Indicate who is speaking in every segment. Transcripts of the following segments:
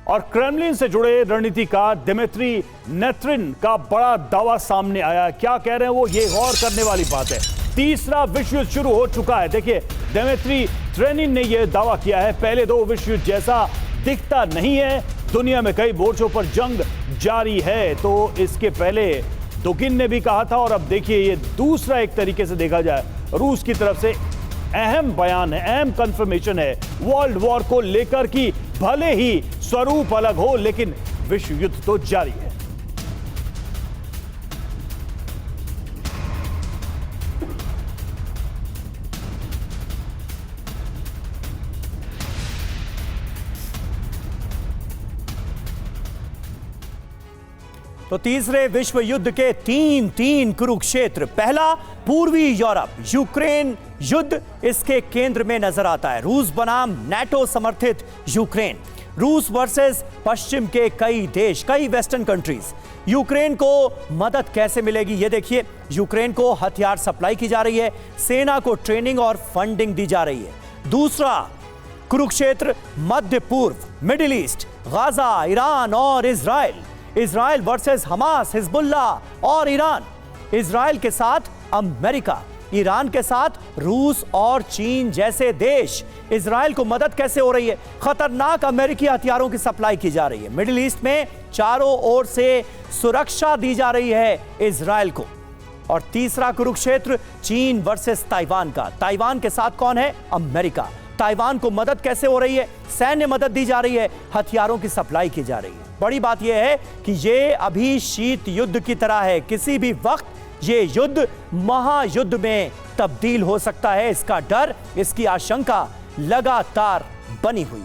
Speaker 1: और क्रेमलिन से जुड़े रणनीतिकार दिमित्री नेत्रिन का बड़ा दावा सामने आया। क्या कह रहे हैं वो, ये गौर करने वाली बात है। तीसरा विश्व युद्ध शुरू हो चुका है। देखिए, दिमित्री नेत्रिन ने यह दावा किया है, पहले दो विश्व युद्ध जैसा दिखता नहीं है, दुनिया में कई मोर्चों पर जंग जारी है। तो इसके पहले दुगिन ने भी कहा था, और अब देखिए ये दूसरा एक तरीके से देखा जाए रूस की तरफ से अहम बयान है, अहम कंफर्मेशन है वर्ल्ड वॉर को लेकर कि भले ही स्वरूप अलग हो लेकिन विश्व युद्ध तो जारी है।
Speaker 2: तो तीसरे विश्व युद्ध के तीन कुरुक्षेत्र। पहला पूर्वी यूरोप, यूक्रेन युद्ध इसके केंद्र में नजर आता है। रूस बनाम नाटो समर्थित यूक्रेन, रूस वर्सेस पश्चिम के कई देश, कई वेस्टर्न कंट्रीज। यूक्रेन को मदद कैसे मिलेगी ये देखिए। यूक्रेन को हथियार सप्लाई की जा रही है, सेना को ट्रेनिंग और फंडिंग दी जा रही है। दूसरा कुरुक्षेत्र मध्य पूर्व, मिडिल ईस्ट, गाजा, ईरान और Israel. Israel versus Hamas, Hezbollah और ईरान। इजराइल के साथ अमेरिका, ईरान के साथ रूस और चीन जैसे देश। इजराइल को मदद कैसे हो रही है? खतरनाक अमेरिकी हथियारों की सप्लाई की जा रही है। मिडिल ईस्ट में चारों ओर से सुरक्षा दी जा रही है इजराइल को। और तीसरा कुरुक्षेत्र चीन वर्सेस ताइवान का। ताइवान के साथ कौन है? अमेरिका। ताइवान को मदद कैसे हो रही है? सैन्य मदद दी जा रही है, हथियारों की सप्लाई की जा रही है। बड़ी बात यह है कि ये अभी शीत युद्ध की तरह है, किसी भी वक्त ये युद्ध महायुद्ध में तब्दील हो सकता है। इसका डर, इसकी आशंका लगातार बनी हुई।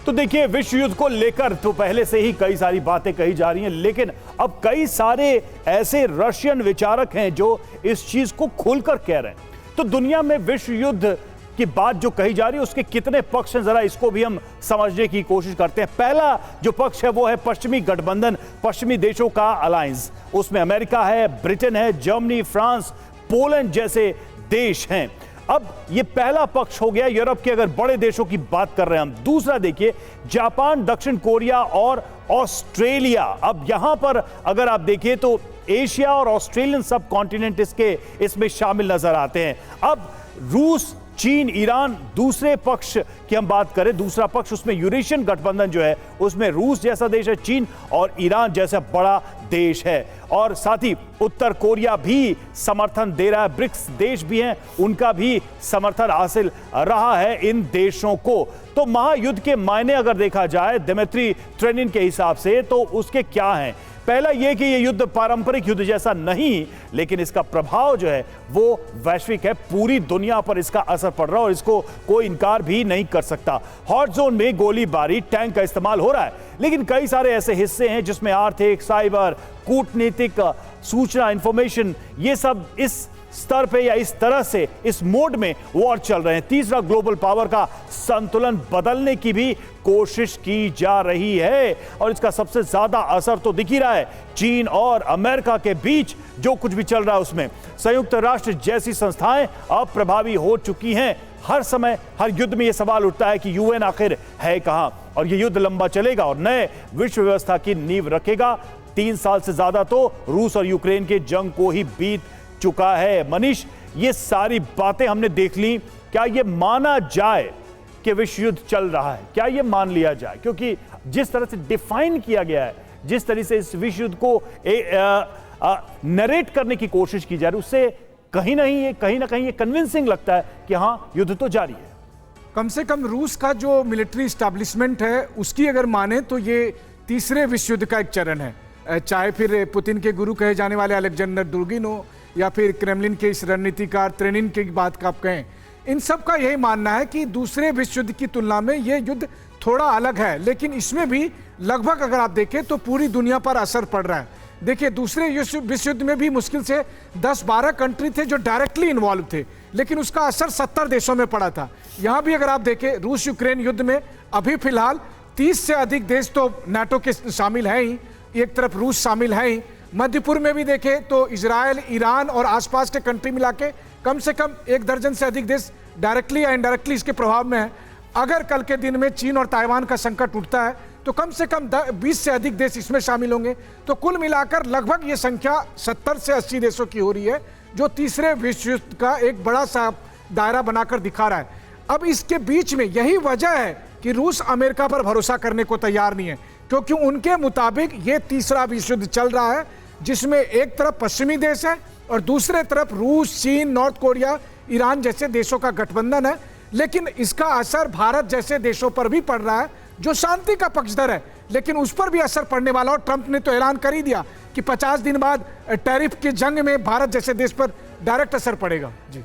Speaker 1: तो देखिए, विश्व युद्ध को लेकर तो पहले से ही कई सारी बातें कही जा रही हैं, लेकिन अब कई सारे ऐसे रशियन विचारक हैं जो इस चीज को खुलकर कह रहे हैं। तो दुनिया में विश्व युद्ध की बात जो कही जा रही है उसके कितने पक्ष हैं, जरा इसको भी हम समझने की कोशिश करते हैं। पहला जो पक्ष है वो है पश्चिमी गठबंधन, पश्चिमी देशों का अलायंस। उसमें अमेरिका है, ब्रिटेन है, जर्मनी, फ्रांस, पोलैंड जैसे देश हैं। अब ये पहला पक्ष हो गया यूरोप के अगर बड़े देशों की बात कर रहे हैं हम। दूसरा देखिए, जापान, दक्षिण कोरिया और ऑस्ट्रेलिया। अब यहां पर अगर आप देखिए तो एशिया और ऑस्ट्रेलियन सब कॉन्टिनेंट इसमें शामिल नजर आते हैं। अब रूस, चीन, ईरान दूसरे पक्ष की हम बात करें, दूसरा पक्ष उसमें यूरेशियन गठबंधन जो है उसमें रूस जैसा देश है, चीन और ईरान जैसा बड़ा देश है। और साथ ही उत्तर कोरिया भी समर्थन दे रहा है, ब्रिक्स देश भी हैं, उनका भी समर्थन हासिल रहा है इन देशों को। तो महायुद्ध के मायने अगर देखा जाए दिमित्री नेत्रिन के हिसाब से तो उसके क्या हैं? पहला यह कि यह युद्ध पारंपरिक युद्ध जैसा नहीं, लेकिन इसका प्रभाव जो है वो वैश्विक है, पूरी दुनिया पर इसका असर पड़ रहा है और इसको कोई इनकार भी नहीं कर सकता। हॉट जोन में गोलीबारी, टैंक का इस्तेमाल हो रहा है, लेकिन कई सारे ऐसे हिस्से हैं जिसमें आर्थिक, साइबर, कूटनीतिक, सूचना, इंफॉर्मेशन, ये सब इस स्तर पे या इस तरह से इस मोड में वॉर चल रहे हैं। तीसरा, ग्लोबल पावर का संतुलन बदलने की भी कोशिश की जा रही है और इसका सबसे ज्यादा असर तो दिख ही रहा है चीन और अमेरिका के बीच जो कुछ भी चल रहा है उसमें। संयुक्त राष्ट्र जैसी संस्थाएं अब प्रभावी हो चुकी हैं। हर समय हर युद्ध में यह सवाल उठता है कि यूएन आखिर है कहां, और यह युद्ध लंबा चलेगा और नए विश्व व्यवस्था की नींव रखेगा। 3 साल से ज्यादा तो रूस और यूक्रेन के जंग को ही बीत चुका है। मनीष, ये सारी बातें हमने देख ली, क्या ये माना जाए कि विश्व युद्ध चल रहा है? क्या ये मान लिया जाए? क्योंकि जिस तरह से डिफाइन किया गया है, जिस तरह से इस विश्व युद्ध को नरेट करने की कोशिश की जा रही है, उससे कहीं ना कहीं ये कन्विंसिंग लगता है कि हां, युद्ध तो जारी है।
Speaker 3: कम से कम रूस का जो मिलिट्री स्टैब्लिशमेंट है उसकी अगर माने तो ये तीसरे विश्व युद्ध का एक चरण है। चाहे फिर पुतिन के गुरु कहे जाने वाले अलेक्जेंडर दुर्गिन हो या फिर क्रेमलिन के इस रणनीतिकार नेत्रिन की बात का आप कहें, इन सब का यही मानना है कि दूसरे विश्व युद्ध की तुलना में ये युद्ध थोड़ा अलग है, लेकिन इसमें भी लगभग अगर आप देखें तो पूरी दुनिया पर असर पड़ रहा है। देखिए, दूसरे विश्व युद्ध में भी मुश्किल से 10-12 कंट्री थे जो डायरेक्टली इन्वॉल्व थे, लेकिन उसका असर 70 देशों में पड़ा था। यहां भी अगर आप देखें रूस यूक्रेन युद्ध में अभी फिलहाल 30 से अधिक देश तो नाटो के शामिल हैं ही, एक तरफ रूस शामिल है ही। मध्यपूर्व में भी देखें तो इजराइल, ईरान और आसपास के कंट्री मिला के कम से कम 1 दर्जन से अधिक देश डायरेक्टली या इनडायरेक्टली इसके प्रभाव में है। अगर कल के दिन में चीन और ताइवान का संकट उठता है तो कम से कम 20 से अधिक देश इसमें शामिल होंगे। तो कुल मिलाकर लगभग ये संख्या 70 से 80 देशों की हो रही है, जो तीसरे विश्व युद्ध का एक बड़ा सा दायरा बनाकर दिखा रहा है। अब इसके बीच में यही वजह है कि रूस अमेरिका पर भरोसा करने को तैयार नहीं है, क्योंकि उनके मुताबिक ये तीसरा विश्व युद्ध चल रहा है जिसमें एक तरफ पश्चिमी देश है और दूसरे तरफ रूस, चीन, नॉर्थ कोरिया, ईरान जैसे देशों का गठबंधन है। लेकिन इसका असर भारत जैसे देशों पर भी पड़ रहा है जो शांति का पक्षधर है, लेकिन उस पर भी असर पड़ने वाला। और ट्रंप ने तो ऐलान कर ही दिया कि 50 दिन बाद टैरिफ की जंग में भारत जैसे देश पर डायरेक्ट असर पड़ेगा। जी